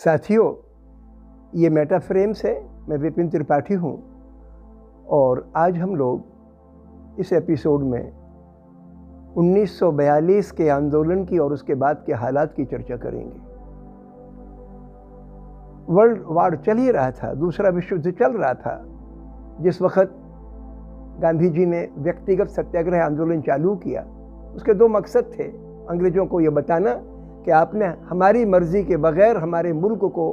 साथियों, ये मेटाफ्रेम्स है। मैं विपिन त्रिपाठी हूँ और आज हम लोग इस एपिसोड में 1942 के आंदोलन की और उसके बाद के हालात की चर्चा करेंगे। वर्ल्ड वार चल ही रहा था, दूसरा विश्व युद्ध चल रहा था। जिस वक्त गांधी जी ने व्यक्तिगत सत्याग्रह आंदोलन चालू किया, उसके दो मकसद थे। अंग्रेजों को यह बताना कि आपने हमारी मर्जी के बगैर हमारे मुल्क को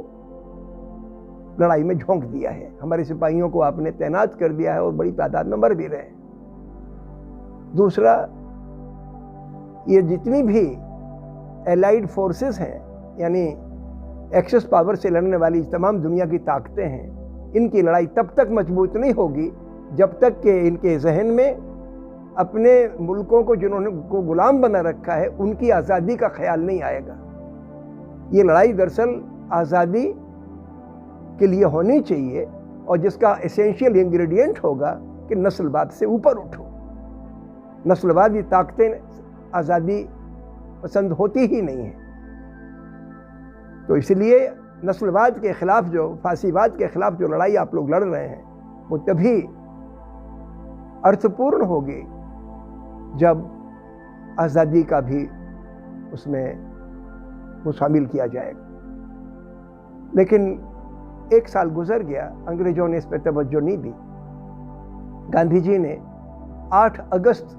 लड़ाई में झोंक दिया है, हमारे सिपाहियों को आपने तैनात कर दिया है और बड़ी तादाद में मर भी रहे हैं। दूसरा, ये जितनी भी एलाइड फोर्सेस हैं, यानी एक्सेस पावर से लड़ने वाली तमाम दुनिया की ताकतें हैं, इनकी लड़ाई तब तक मजबूत नहीं होगी जब तक कि इनके जहन में अपने मुल्कों को जिन्होंने को गुलाम बना रखा है उनकी आज़ादी का ख्याल नहीं आएगा। ये लड़ाई दरअसल आज़ादी के लिए होनी चाहिए और जिसका एसेंशियल इंग्रेडिएंट होगा कि नस्लवाद से ऊपर उठो। नस्लवादी ताकतें आज़ादी पसंद होती ही नहीं है, तो इसलिए नस्लवाद के खिलाफ जो फासीवाद के खिलाफ जो लड़ाई आप लोग लड़ रहे हैं वो तभी अर्थपूर्ण होगी जब आज़ादी का भी उसमें वो शामिल किया जाएगा। लेकिन एक साल गुजर गया, अंग्रेजों ने इस पर तवज्जो नहीं दी। गांधी जी ने 8 अगस्त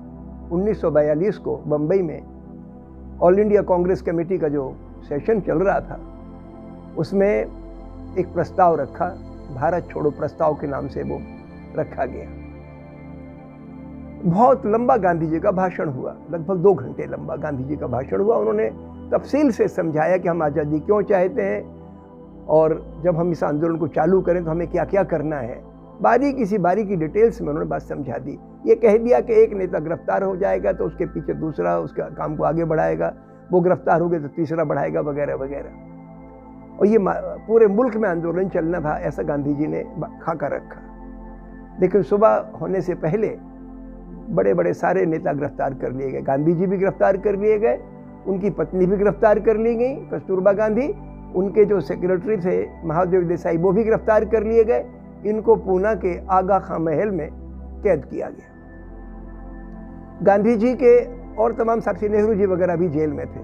1942 को बम्बई में ऑल इंडिया कांग्रेस कमेटी का जो सेशन चल रहा था उसमें एक प्रस्ताव रखा, भारत छोड़ो प्रस्ताव के नाम से वो रखा गया। बहुत लंबा गांधी जी का भाषण हुआ, लगभग 2 घंटे लंबा गांधी जी का भाषण हुआ। उन्होंने तफसील से समझाया कि हम आज़ादी क्यों चाहते हैं और जब हम इस आंदोलन को चालू करें तो हमें क्या क्या करना है। बारी की डिटेल्स में उन्होंने बात समझा दी। ये कह दिया कि एक नेता गिरफ्तार हो जाएगा तो उसके पीछे दूसरा उसका काम को आगे बढ़ाएगा, वो गिरफ्तार हो गए तो तीसरा बढ़ाएगा, वगैरह वगैरह। और ये पूरे मुल्क में आंदोलन चलना था, ऐसा गांधी जी ने खाका रखा। लेकिन सुबह होने से पहले बड़े बड़े सारे नेता गिरफ्तार कर लिए गए। गांधी जी भी गिरफ्तार कर लिए गए, उनकी पत्नी भी गिरफ्तार कर ली गई, कस्तूरबा गांधी। उनके जो सेक्रेटरी थे महादेव देसाई, वो भी गिरफ्तार कर लिए गए। इनको पूना के आगा खां महल में कैद किया गया। गांधी जी के और तमाम साथी, नेहरू जी वगैरह भी जेल में थे।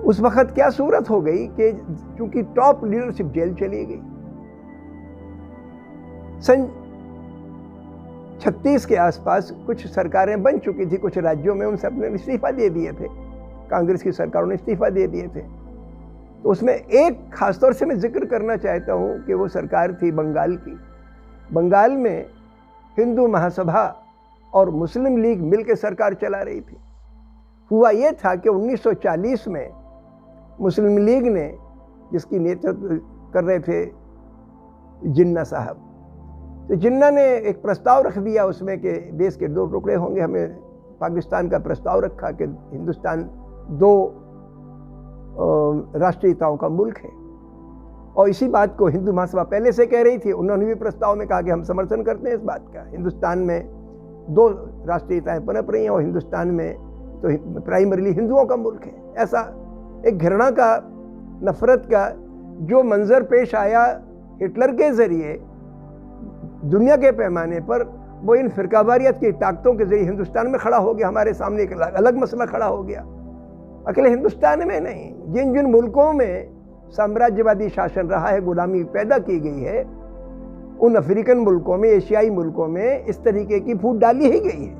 उस वक्त क्या सूरत हो गई कि चूंकि टॉप लीडरशिप जेल चली गई। सन 36 के आसपास कुछ सरकारें बन चुकी थी कुछ राज्यों में, उन सब ने इस्तीफा दे दिए थे, कांग्रेस की सरकारों ने इस्तीफा दे दिए थे। तो उसमें एक खासतौर से मैं जिक्र करना चाहता हूँ कि वो सरकार थी बंगाल की। बंगाल में हिंदू महासभा और मुस्लिम लीग मिलकर सरकार चला रही थी। हुआ ये था कि 1940 में मुस्लिम लीग ने, जिसकी नेतृत्व कर रहे थे जिन्ना साहब, तो जिन्ना ने एक प्रस्ताव रख दिया उसमें कि देश के 2 टुकड़े होंगे। हमें पाकिस्तान का प्रस्ताव रखा कि हिंदुस्तान 2 राष्ट्रीयताओं का मुल्क है। और इसी बात को हिंदू महासभा पहले से कह रही थी। उन्होंने भी प्रस्ताव में कहा कि हम समर्थन करते हैं इस बात का। हिंदुस्तान में 2 राष्ट्रीयताएं पनप रही हैं और हिंदुस्तान में तो प्राइमरीली हिंदुओं का मुल्क है। ऐसा एक घृणा का, नफरत का जो मंजर पेश आया हिटलर के जरिए दुनिया के पैमाने पर, वो इन फिरकावारियत की ताकतों के जरिए हिंदुस्तान में खड़ा हो गया। हमारे सामने एक अलग मसला खड़ा हो गया। अकेले हिंदुस्तान में नहीं, जिन जिन मुल्कों में साम्राज्यवादी शासन रहा है, गुलामी पैदा की गई है, उन अफ्रीकन मुल्कों में, एशियाई मुल्कों में इस तरीके की फूट डाली ही गई है।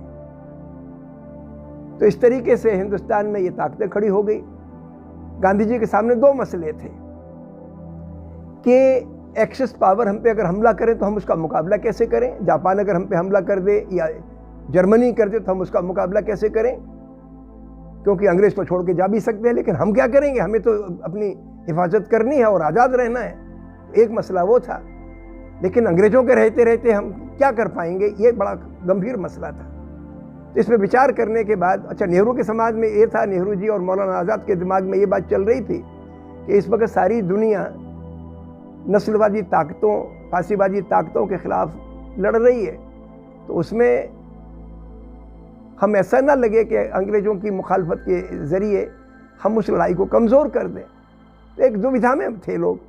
तो इस तरीके से हिंदुस्तान में ये ताकतें खड़ी हो गई। गांधी जी के सामने 2 मसले थे कि एक्सेस पावर हम पे अगर हमला करे तो हम उसका मुकाबला कैसे करें। जापान अगर हम पे हमला कर दे या जर्मनी कर दे तो हम उसका मुकाबला कैसे करें, क्योंकि अंग्रेज तो छोड़ के जा भी सकते हैं, लेकिन हम क्या करेंगे, हमें तो अपनी हिफाजत करनी है और आज़ाद रहना है। एक मसला वो था। लेकिन अंग्रेजों के रहते रहते हम क्या कर पाएंगे, ये बड़ा गंभीर मसला था। तो इसमें विचार करने के बाद, अच्छा, नेहरू के समाज में ये था, नेहरू जी और मौलाना आज़ाद के दिमाग में ये बात चल रही थी कि इस वक्त सारी दुनिया नस्लवादी ताकतों, फासीवादी ताकतों के खिलाफ लड़ रही है, तो उसमें हम ऐसा ना लगे कि अंग्रेज़ों की मुखालफत के ज़रिए हम उस लड़ाई को कमज़ोर कर दें। तो एक दुविधा में थे लोग।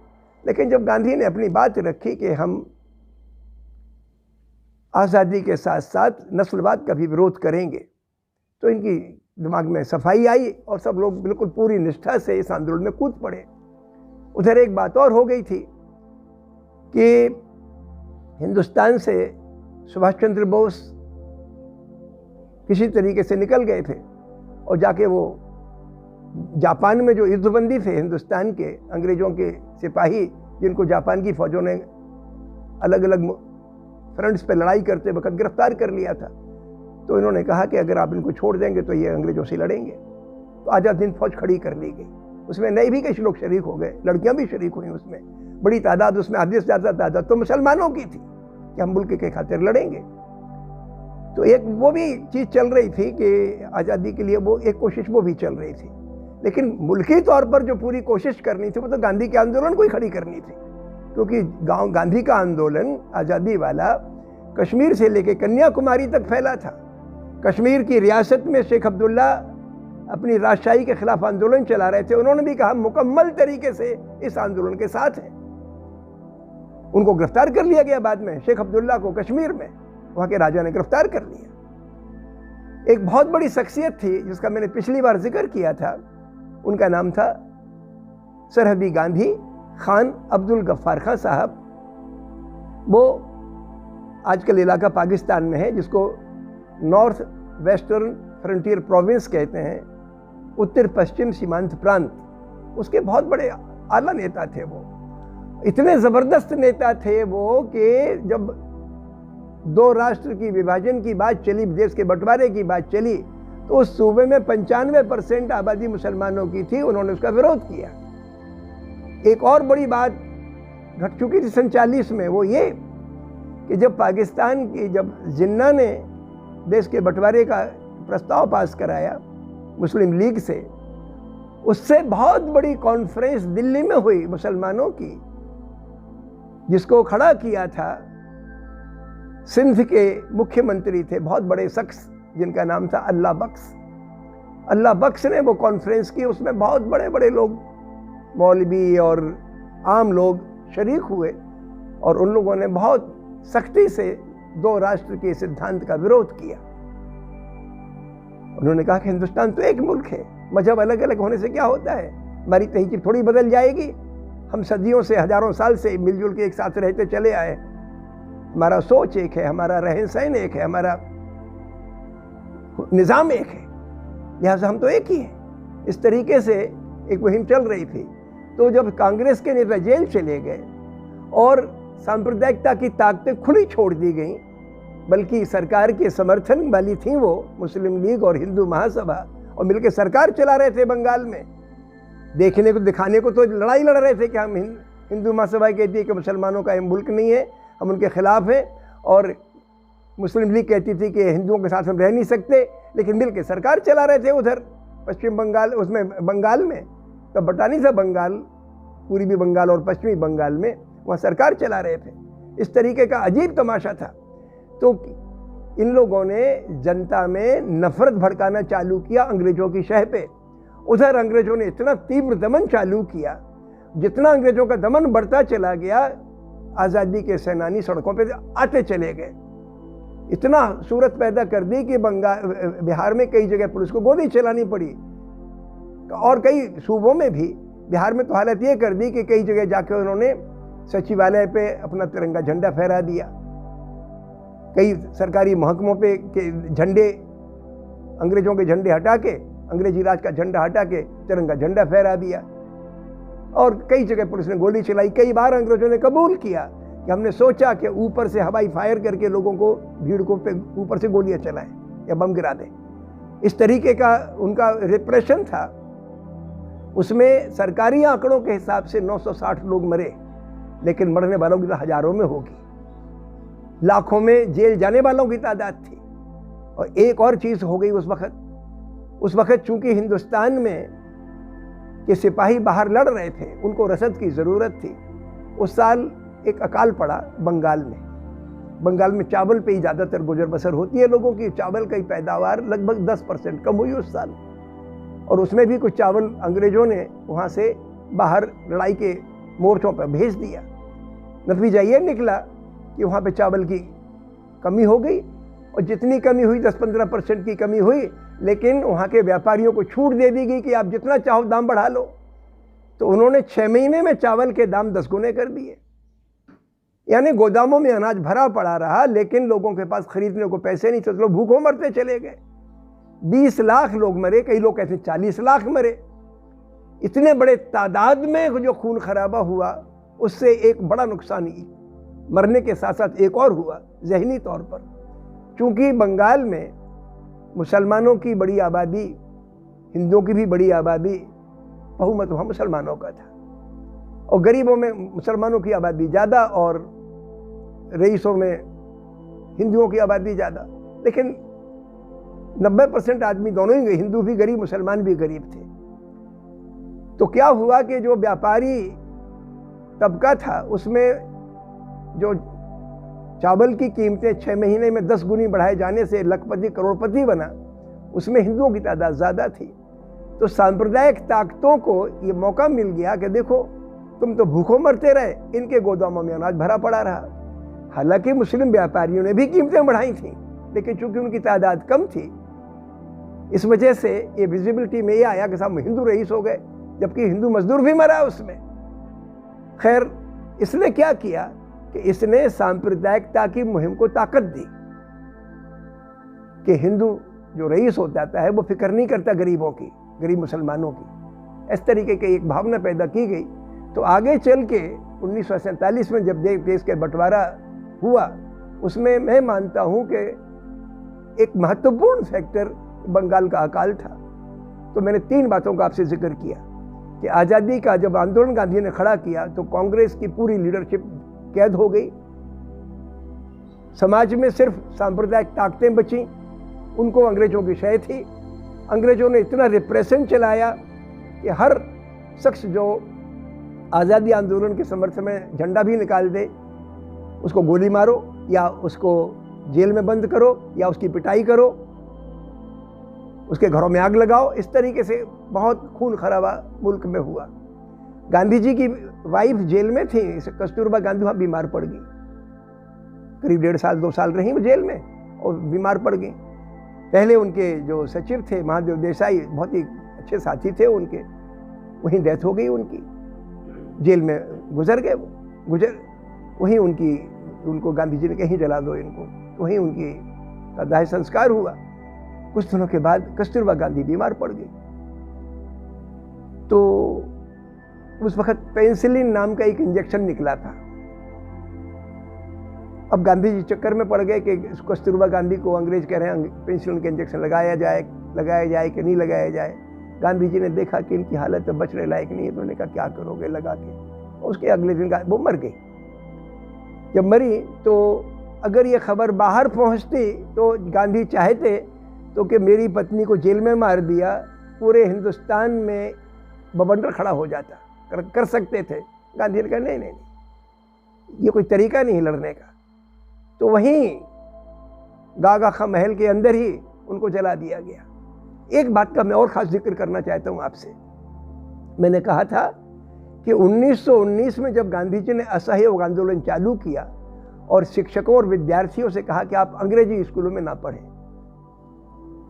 लेकिन जब गांधी ने अपनी बात रखी कि हम आज़ादी के साथ साथ नस्लवाद का भी विरोध करेंगे, तो इनकी दिमाग में सफाई आई और सब लोग बिल्कुल पूरी निष्ठा से इस आंदोलन में कूद पड़े। उधर एक बात और हो गई थी कि हिंदुस्तान से सुभाष चंद्र बोस किसी तरीके से निकल गए थे और जाके वो जापान में जो युद्धबंदी थे हिंदुस्तान के अंग्रेजों के सिपाही, जिनको जापान की फौजों ने अलग अलग फ्रंट्स पे लड़ाई करते वक्त गिरफ्तार कर लिया था, तो इन्होंने कहा कि अगर आप इनको छोड़ देंगे तो ये अंग्रेजों से लड़ेंगे। तो आज़ाद हिंद फौज खड़ी कर ली गई। उसमें नए भी कई लोग शरीक हो गए, लड़कियां भी शरीक हुई उसमें, बड़ी तादाद, उसमें आधी से ज़्यादा तादाद तो मुसलमानों की थी कि हम मुल्क के खातिर लड़ेंगे। तो एक वो भी चीज़ चल रही थी कि आज़ादी के लिए वो एक कोशिश वो भी चल रही थी। लेकिन मुल्की तौर पर जो पूरी कोशिश करनी थी वो तो गांधी के आंदोलन को ही खड़ी करनी थी, क्योंकि गांधी का आंदोलन आज़ादी वाला कश्मीर से लेकर कन्याकुमारी तक फैला था। कश्मीर की रियासत में शेख अब्दुल्ला अपनी राजशाही के खिलाफ आंदोलन चला रहे थे। उन्होंने भी कहा मुकम्मल तरीके से इस आंदोलन के साथ हैं। उनको गिरफ्तार कर लिया गया बाद में, शेख अब्दुल्ला को कश्मीर में वहां के राजा ने गिरफ्तार कर लिया। एक बहुत बड़ी शख्सियत थी जिसका मैंने पिछली बार जिक्र किया था, उनका नाम था सरहदी गांधी खान अब्दुल गफ्फार खान साहब। वो आजकल इलाका पाकिस्तान में है जिसको नॉर्थ वेस्टर्न फ्रंटियर प्रोविंस कहते हैं, उत्तर पश्चिम सीमांत प्रांत। उसके बहुत बड़े आला नेता थे वो, इतने ज़बरदस्त नेता थे वो कि जब दो राष्ट्र की विभाजन की बात चली, देश के बंटवारे की बात चली, तो उस सूबे में 95% आबादी मुसलमानों की थी। उन्होंने उसका विरोध किया। एक और बड़ी बात घट चुकी थी 47 में, वो ये कि जब पाकिस्तान की जब जिन्ना ने देश के बंटवारे का प्रस्ताव पास कराया मुस्लिम लीग से, उससे बहुत बड़ी कॉन्फ्रेंस दिल्ली में हुई मुसलमानों की, जिसको खड़ा किया था सिंध के मुख्यमंत्री थे, बहुत बड़े शख्स जिनका नाम था अल्लाह बख्श। अल्लाह बख्श ने वो कॉन्फ्रेंस की, उसमें बहुत बड़े बड़े लोग, मौलवी और आम लोग शरीक हुए और उन लोगों ने बहुत सख्ती से दो राष्ट्र के सिद्धांत का विरोध किया। उन्होंने कहा कि हिंदुस्तान तो एक मुल्क है, मजहब अलग अलग होने से क्या होता है, हमारी तहजीब थोड़ी बदल जाएगी। हम सदियों से, हजारों साल से मिलजुल के एक साथ रहते चले आए, हमारा सोच एक है, हमारा रहन सहन एक है, हमारा निज़ाम एक है, लिहाजा हम तो एक ही हैं। इस तरीके से एक मुहिम चल रही थी। तो जब कांग्रेस के नेता जेल चले गए और सांप्रदायिकता की ताकतें खुली छोड़ दी गईं, बल्कि सरकार के समर्थन वाली थी वो मुस्लिम लीग और हिंदू महासभा, और मिलकर सरकार चला रहे थे बंगाल में, देखने को दिखाने को तो लड़ाई लड़ रहे थे कि हम हिंदू महासभा कहती है कि मुसलमानों का मुल्क नहीं है, हम उनके खिलाफ हैं, और मुस्लिम लीग कहती थी कि हिंदुओं के साथ हम रह नहीं सकते, लेकिन मिलकर सरकार चला रहे थे उधर पश्चिम बंगाल, उसमें बंगाल में तब बटा नहीं था बंगाल, पूर्वी बंगाल और पश्चिमी बंगाल में वहाँ सरकार चला रहे थे। इस तरीके का अजीब तमाशा था। तो इन लोगों ने जनता में नफरत भड़काना चालू किया अंग्रेजों की शह पे। उधर अंग्रेजों ने इतना तीव्र दमन चालू किया, जितना अंग्रेजों का दमन बढ़ता चला गया, आज़ादी के सेनानी सड़कों पे आते चले गए। इतना सूरत पैदा कर दी कि बिहार में कई जगह पुलिस को गोली चलानी पड़ी, और कई सूबों में भी। बिहार में तो हालत ये कर दी कि कई जगह जाकर उन्होंने सचिवालय पे अपना तिरंगा झंडा फहरा दिया, कई सरकारी महकमों पे के झंडे, अंग्रेजों के झंडे हटा के, अंग्रेजी राज का झंडा हटा के तिरंगा झंडा फहरा दिया, और कई जगह पुलिस ने गोली चलाई। कई बार अंग्रेजों ने कबूल किया कि हमने सोचा कि ऊपर से हवाई फायर करके लोगों को, भीड़ को ऊपर से गोलियां चलाएं या बम गिरा दें। इस तरीके का उनका रिप्रेशन था। उसमें सरकारी आंकड़ों के हिसाब से 960 लोग मरे, लेकिन मरने वालों की तो हजारों में होगी, लाखों में जेल जाने वालों की तादाद थी। और एक और चीज़ हो गई उस वक्त चूंकि हिंदुस्तान में के सिपाही बाहर लड़ रहे थे, उनको रसद की ज़रूरत थी। उस साल एक अकाल पड़ा बंगाल में। बंगाल में चावल पे ही ज़्यादातर गुजर बसर होती है लोगों की। चावल की पैदावार लगभग 10% कम हुई उस साल, और उसमें भी कुछ चावल अंग्रेजों ने वहाँ से बाहर लड़ाई के मोर्चों पर भेज दिया। नतीजा ये निकला कि वहाँ पे चावल की कमी हो गई, और जितनी कमी हुई 10-15% की कमी हुई, लेकिन वहाँ के व्यापारियों को छूट दे दी गई कि आप जितना चाहो दाम बढ़ा लो। तो उन्होंने 6 महीने में चावल के दाम 10 गुने कर दिए। यानी गोदामों में अनाज भरा पड़ा रहा, लेकिन लोगों के पास खरीदने को पैसे नहीं थे, तो लोग भूखों मरते चले गए। 20 लाख लोग मरे, कई लोग कहते 40 लाख मरे। इतने बड़े तादाद में जो खून खराबा हुआ, उससे एक बड़ा नुकसान ही मरने के साथ साथ एक और हुआ ज़हनी तौर पर। चूंकि बंगाल में मुसलमानों की बड़ी आबादी, हिंदुओं की भी बड़ी आबादी, बहुमत वहाँ मुसलमानों का था, और गरीबों में मुसलमानों की आबादी ज़्यादा और रईसों में हिंदुओं की आबादी ज़्यादा। लेकिन 90% आदमी दोनों ही, हिंदू भी गरीब, मुसलमान भी गरीब थे। तो क्या हुआ कि जो व्यापारी तबका था, उसमें जो चावल की कीमतें 6 महीने में 10 गुनी बढ़ाए जाने से लखपति करोड़पति बना, उसमें हिंदुओं की तादाद ज़्यादा थी। तो सांप्रदायिक ताकतों को ये मौका मिल गया कि देखो, तुम तो भूखों मरते रहे, इनके गोदामों में अनाज भरा पड़ा रहा। हालांकि मुस्लिम व्यापारियों ने भी कीमतें बढ़ाई थी, लेकिन चूंकि उनकी तादाद कम थी, इस वजह से ये विजिबिलिटी में ये आया कि साहब हिंदू रईस हो गए, जबकि हिंदू मजदूर भी मरा उसमें। खैर, इसने क्या किया कि इसने सांप्रदायिकता की मुहिम को ताकत दी कि हिंदू जो रईस हो जाता है वो फिक्र नहीं करता गरीबों की, गरीब मुसलमानों की। इस तरीके की एक भावना पैदा की गई। तो आगे चल के 1947 में जब देश के बंटवारा हुआ, उसमें मैं मानता हूं कि एक महत्वपूर्ण फैक्टर बंगाल का अकाल था। तो मैंने 3 बातों का आपसे जिक्र किया कि आज़ादी का जब आंदोलन गांधी ने खड़ा किया तो कांग्रेस की पूरी लीडरशिप कैद हो गई। समाज में सिर्फ सांप्रदायिक ताकतें बची, उनको अंग्रेजों की शय थी। अंग्रेजों ने इतना रिप्रेशन चलाया कि हर शख्स जो आज़ादी आंदोलन के समर्थन में झंडा भी निकाल दे, उसको गोली मारो या उसको जेल में बंद करो या उसकी पिटाई करो, उसके घरों में आग लगाओ। इस तरीके से बहुत खून खराबा मुल्क में हुआ। गांधी जी की वाइफ जेल में थी, कस्तूरबा गांधी, वहाँ बीमार पड़ गई। करीब 1.5 साल 2 साल रही वो जेल में और बीमार पड़ गई। पहले उनके जो सचिव थे महादेव देसाई, बहुत ही अच्छे साथी थे उनके, वहीं डेथ हो गई उनकी, जेल में गुजर गए वो। वहीं उनको गांधी जी ने कहीं जला दो इनको, वहीं उनकी दाह संस्कार हुआ। कुछ दिनों के बाद कस्तूरबा गांधी बीमार पड़ गई। तो उस वक्त पेनिसिलिन नाम का एक इंजेक्शन निकला था। अब गांधी जी चक्कर में पड़ गए कि कस्तूरबा गांधी को अंग्रेज कह रहे हैं पेनिसिलिन का इंजेक्शन लगाया जाए कि नहीं लगाया जाए। गांधी जी ने देखा कि इनकी हालत तो बचने लायक नहीं है, तो उन्होंने कहा क्या करोगे लगा के। उसके अगले दिन वो मर गई। जब मरी तो अगर ये खबर बाहर पहुंचती तो गांधी चाहते तो कि मेरी पत्नी को जेल में मार दिया, पूरे हिंदुस्तान में बवंडर खड़ा हो जाता, कर सकते थे। गांधी ने कहा नहीं, ये कोई तरीका नहीं लड़ने का। तो वहीं गागा खां महल के अंदर ही उनको जला दिया गया। एक बात का मैं और खास जिक्र करना चाहता हूं आपसे। मैंने कहा था कि 1919 में जब गांधी जी ने असहयोग आंदोलन चालू किया और शिक्षकों और विद्यार्थियों से कहा कि आप अंग्रेजी स्कूलों में ना पढ़ें,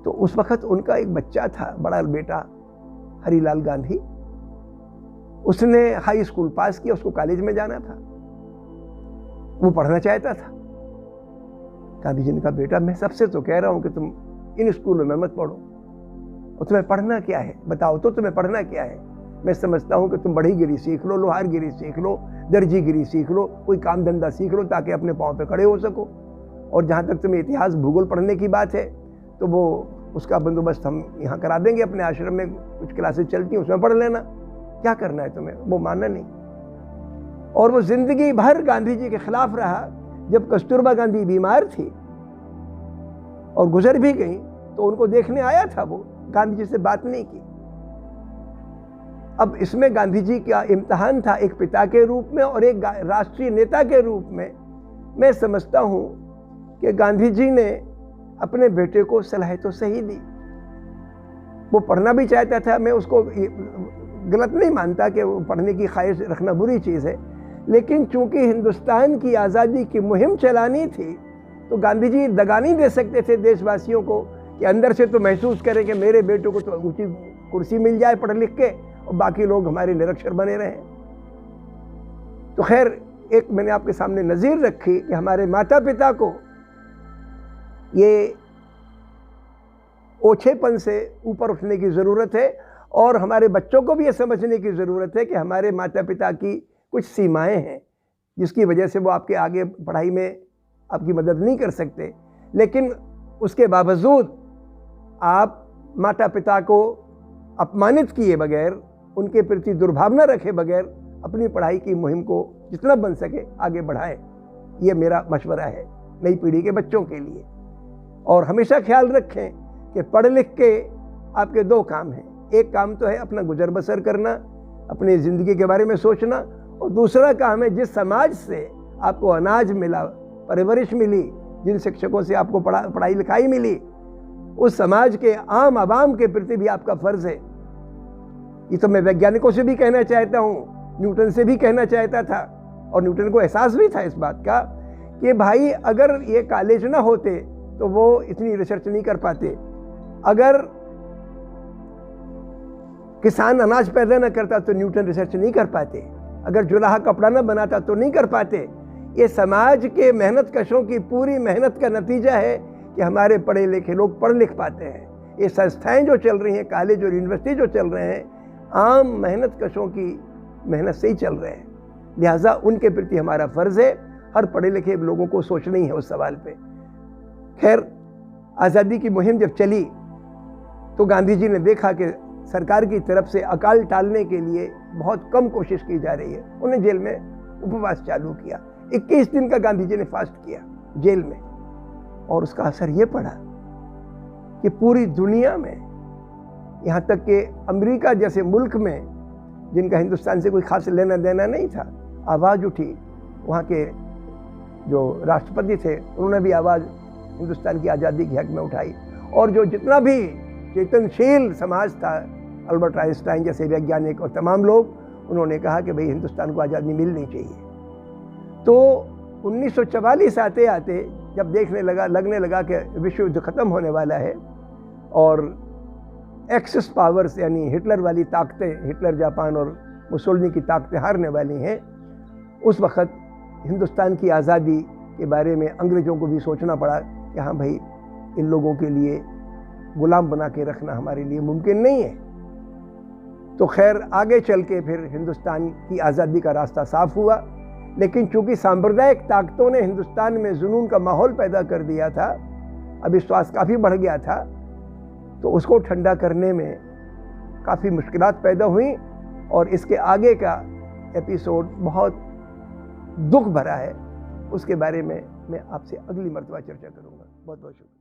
तो उस वक्त उनका एक बच्चा था, बड़ा बेटा हरिलाल गांधी, उसने हाई स्कूल पास किया, उसको कॉलेज में जाना था, वो पढ़ना चाहता था। गांधी जी ने कहा बेटा मैं सबसे तो कह रहा हूं कि तुम इन स्कूलों में मत पढ़ो, और तुम्हें पढ़ना क्या है बताओ तो, तुम्हें पढ़ना क्या है। मैं समझता हूं कि तुम बढ़ईगिरी सीख लो, लोहारगिरी सीख लो, दर्जीगिरी सीख लो, कोई काम धंधा सीख लो ताकि अपने पांव पे खड़े हो सको। और जहां तक तुम्हें इतिहास भूगोल पढ़ने की बात है तो वो उसका बंदोबस्त हम यहाँ करा देंगे, अपने आश्रम में कुछ क्लासेस चलती हैं उसमें पढ़ लेना, क्या करना है तुम्हें। वो माना नहीं, और वो जिंदगी भर गांधी जी के खिलाफ रहा। जब कस्तूरबा गांधी बीमार थी और गुजर भी गई तो उनको देखने आया था, वो गांधी जी से बात नहीं की। अब इसमें गांधी जी का इम्तिहान था एक पिता के रूप में और एक राष्ट्रीय नेता के रूप में। मैं समझता हूं कि गांधी जी ने अपने बेटे को सलाह तो सही दी, वो पढ़ना भी चाहता था। मैं उसको गलत नहीं मानता कि वो पढ़ने की ख्वाहिश रखना बुरी चीज़ है, लेकिन चूंकि हिंदुस्तान की आज़ादी की मुहिम चलानी थी तो गांधी जी दगा नहीं दे सकते थे देशवासियों को कि अंदर से तो महसूस करें कि मेरे बेटों को तो ऊंची कुर्सी मिल जाए पढ़ लिख के और बाकी लोग हमारे निरक्षर बने रहें। तो खैर, एक मैंने आपके सामने नज़ीर रखी कि हमारे माता पिता को ये ओछेपन से ऊपर उठने की ज़रूरत है और हमारे बच्चों को भी ये समझने की ज़रूरत है कि हमारे माता पिता की कुछ सीमाएं हैं जिसकी वजह से वो आपके आगे पढ़ाई में आपकी मदद नहीं कर सकते, लेकिन उसके बावजूद आप माता पिता को अपमानित किए बगैर, उनके प्रति दुर्भावना रखे बगैर अपनी पढ़ाई की मुहिम को जितना बन सके आगे बढ़ाएं। ये मेरा मशवरा है नई पीढ़ी के बच्चों के लिए। और हमेशा ख्याल रखें कि पढ़ लिख के आपके दो काम हैं। एक काम तो है अपना गुजर बसर करना, अपनी ज़िंदगी के बारे में सोचना, और दूसरा काम है जिस समाज से आपको अनाज मिला, परवरिश मिली, जिन शिक्षकों से आपको पढ़ाई लिखाई मिली, उस समाज के आम आवाम के प्रति भी आपका फ़र्ज़ है। ये तो मैं वैज्ञानिकों से भी कहना चाहता हूँ, न्यूटन से भी कहना चाहता था, और न्यूटन को एहसास भी था इस बात का कि भाई अगर ये कॉलेज ना होते तो वो इतनी रिसर्च नहीं कर पाते, अगर किसान अनाज पैदा न करता तो न्यूटन रिसर्च नहीं कर पाते, अगर जुलाहा कपड़ा न बनाता तो नहीं कर पाते। ये समाज के मेहनत कशों की पूरी मेहनत का नतीजा है कि हमारे पढ़े लिखे लोग पढ़ लिख पाते हैं। ये संस्थाएं जो चल रही हैं, कॉलेज और यूनिवर्सिटी जो चल रहे हैं, आम मेहनत कशों की मेहनत से ही चल रहे हैं। लिहाजा उनके प्रति हमारा फ़र्ज़ है, हर पढ़े लिखे लोगों को सोचना ही है उस सवाल पे। खैर, आज़ादी की मुहिम जब चली तो गांधी जी ने देखा कि सरकार की तरफ से अकाल टालने के लिए बहुत कम कोशिश की जा रही है। उन्हें जेल में उपवास चालू किया। 21 दिन का गांधी जी ने फास्ट किया जेल में, और उसका असर ये पड़ा कि पूरी दुनिया में, यहाँ तक कि अमेरिका जैसे मुल्क में जिनका हिंदुस्तान से कोई खास लेना देना नहीं था, आवाज़ उठी। वहाँ के जो राष्ट्रपति थे उन्होंने भी आवाज़ हिंदुस्तान की आज़ादी के हक में उठाई, और जो जितना भी चेतनशील समाज था, अल्बर्ट आइंस्टाइन जैसे वैज्ञानिक और तमाम लोग, उन्होंने कहा कि भाई हिंदुस्तान को आज़ादी मिलनी चाहिए। तो 1944 आते आते जब लगने लगा कि विश्व युद्ध ख़त्म होने वाला है और एक्सिस पावर्स यानी हिटलर वाली ताकतें, हिटलर जापान और मुसोलिनी की ताकतें हारने वाली हैं, उस वक़्त हिंदुस्तान की आज़ादी के बारे में अंग्रेज़ों को भी सोचना पड़ा कि हाँ भाई, इन लोगों के लिए गुलाम बना के रखना हमारे लिए मुमकिन नहीं है। तो खैर, आगे चल के फिर हिंदुस्तान की आज़ादी का रास्ता साफ हुआ, लेकिन चूंकि सांप्रदायिक ताकतों ने हिंदुस्तान में जुनून का माहौल पैदा कर दिया था, अविश्वास काफ़ी बढ़ गया था, तो उसको ठंडा करने में काफ़ी मुश्किलात पैदा हुई। और इसके आगे का एपिसोड बहुत दुख भरा है, उसके बारे में मैं आपसे अगली मर्तबा चर्चा करूँगा। बहुत बहुत शुक्रिया।